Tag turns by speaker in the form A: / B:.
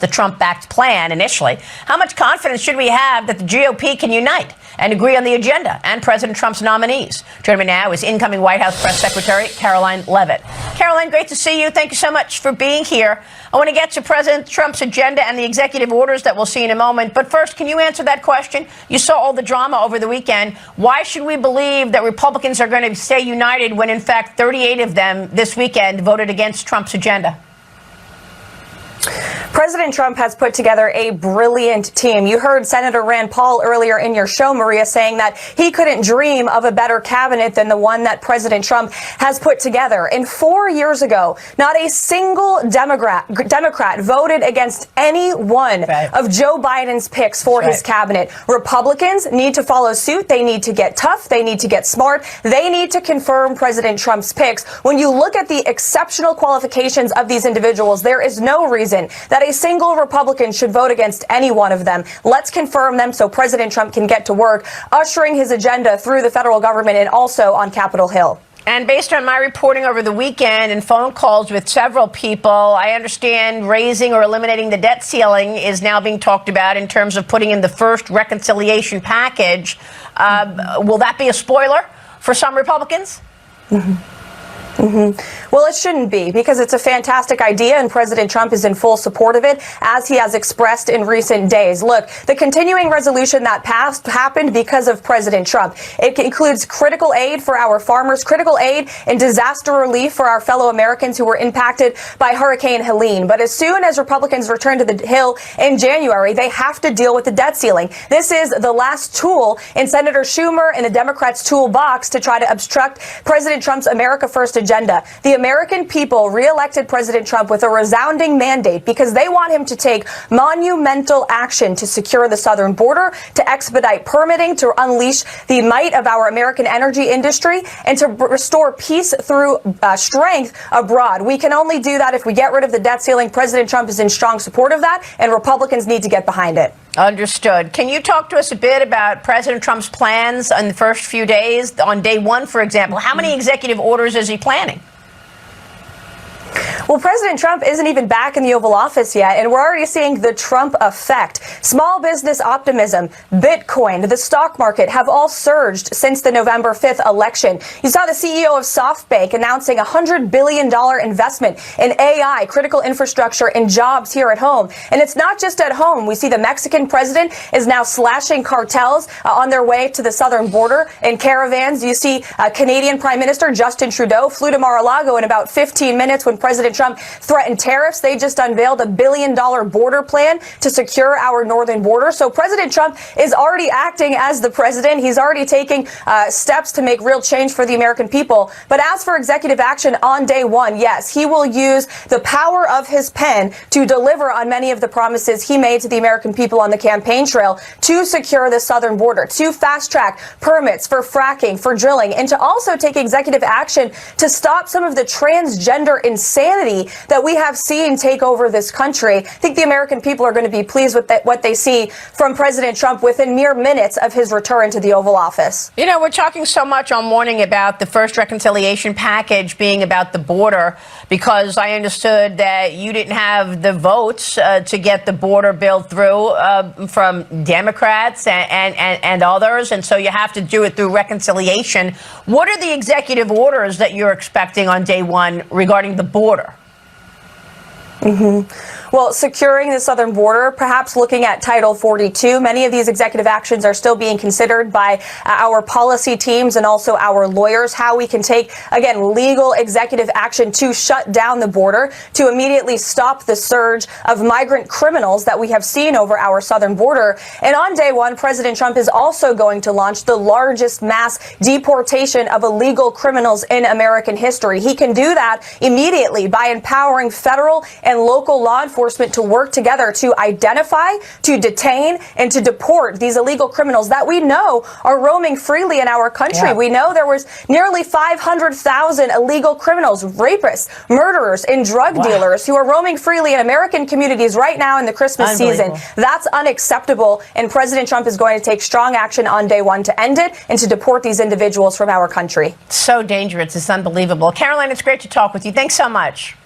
A: the Trump-backed plan initially. How much confidence should we have that the GOP can unite and agree on the agenda and President Trump's nominees? Joining me now is incoming White House Press Secretary Karoline Leavitt. Karoline, great to see you. Thank you so much for being here. I want to get to President Trump's agenda and the executive orders that we'll see in a moment. But first, can you answer that question? You saw all the drama over the weekend. Why should we believe that Republicans are going to stay united when, in fact, 38 of them this weekend voted against Trump's agenda?
B: President Trump has put together a brilliant team. You heard Senator Rand Paul earlier in your show, Maria, saying that he couldn't dream of a better cabinet than the one that President Trump has put together. And 4 years ago, not a single Democrat voted against any one of Joe Biden's picks for his cabinet. Republicans need to follow suit. They need to get tough. They need to get smart. They need to confirm President Trump's picks. When you look at the exceptional qualifications of these individuals, there is no reason that a single Republican should vote against any one of them. Let's confirm them so President Trump can get to work, ushering his agenda through the federal government and also on Capitol Hill.
A: And based on my reporting over the weekend and phone calls with several people, I understand raising or eliminating the debt ceiling is now being talked about in terms of putting in the first reconciliation package. Will that be a spoiler for some Republicans?
B: Well, it shouldn't be, because it's a fantastic idea and President Trump is in full support of it, as he has expressed in recent days. Look, the continuing resolution that passed happened because of President Trump. It includes critical aid for our farmers, critical aid and disaster relief for our fellow Americans who were impacted by Hurricane Helene. But as soon as Republicans return to the Hill in January, they have to deal with the debt ceiling. This is the last tool in Senator Schumer and the Democrats' toolbox to try to obstruct President Trump's America First agenda. The American people re-elected President Trump with a resounding mandate because they want him to take monumental action to secure the southern border, to expedite permitting, to unleash the might of our American energy industry, and to restore peace through strength abroad. We can only do that if we get rid of the debt ceiling. President Trump is in strong support of that, and Republicans need to get behind it.
A: Understood. Can you talk to us a bit about President Trump's plans on the first few days? On day one, for example, how many executive orders is he planning?
B: Well, President Trump isn't even back in the Oval Office yet, and we're already seeing the Trump effect. Small business optimism, Bitcoin, the stock market have all surged since the November 5th election. You saw the CEO of SoftBank announcing a $100 billion investment in AI, critical infrastructure, and jobs here at home. And it's not just at home. We see the Mexican president is now slashing cartels on their way to the southern border in caravans. You see Canadian Prime Minister Justin Trudeau flew to Mar-a-Lago in about 15 minutes when President Trump threatened tariffs. They just unveiled a $1 billion border plan to secure our northern border. So President Trump is already acting as the president. He's already taking steps to make real change for the American people. But as for executive action on day one, yes, he will use the power of his pen to deliver on many of the promises he made to the American people on the campaign trail to secure the southern border, to fast track permits for fracking, for drilling, and to also take executive action to stop some of the transgender insanity that we have seen take over this country. I think the American people are going to be pleased with what they see from President Trump within mere minutes of his return to the Oval Office.
A: You know, we're talking so much all morning about the first reconciliation package being about the border, because I understood that you didn't have the votes to get the border bill through from Democrats and others, and so you have to do it through reconciliation. What are the executive orders that you're expecting on day one regarding the border?
B: Well, securing the southern border, perhaps looking at Title 42. Many of these executive actions are still being considered by our policy teams and also our lawyers, how we can take, again, legal executive action to shut down the border, to immediately stop the surge of migrant criminals that we have seen over our southern border. And on day one, President Trump is also going to launch the largest mass deportation of illegal criminals in American history. He can do that immediately by empowering federal and local law enforcement to work together to identify, to detain, and to deport these illegal criminals that we know are roaming freely in our country. We know there was nearly 500,000 illegal criminals, rapists, murderers, and drug dealers who are roaming freely in American communities right now in the Christmas season. That's unacceptable, and President Trump is going to take strong action on day one to end it and to deport these individuals from our country.
A: So dangerous. It's unbelievable. Karoline, it's great to talk with you. Thanks so much.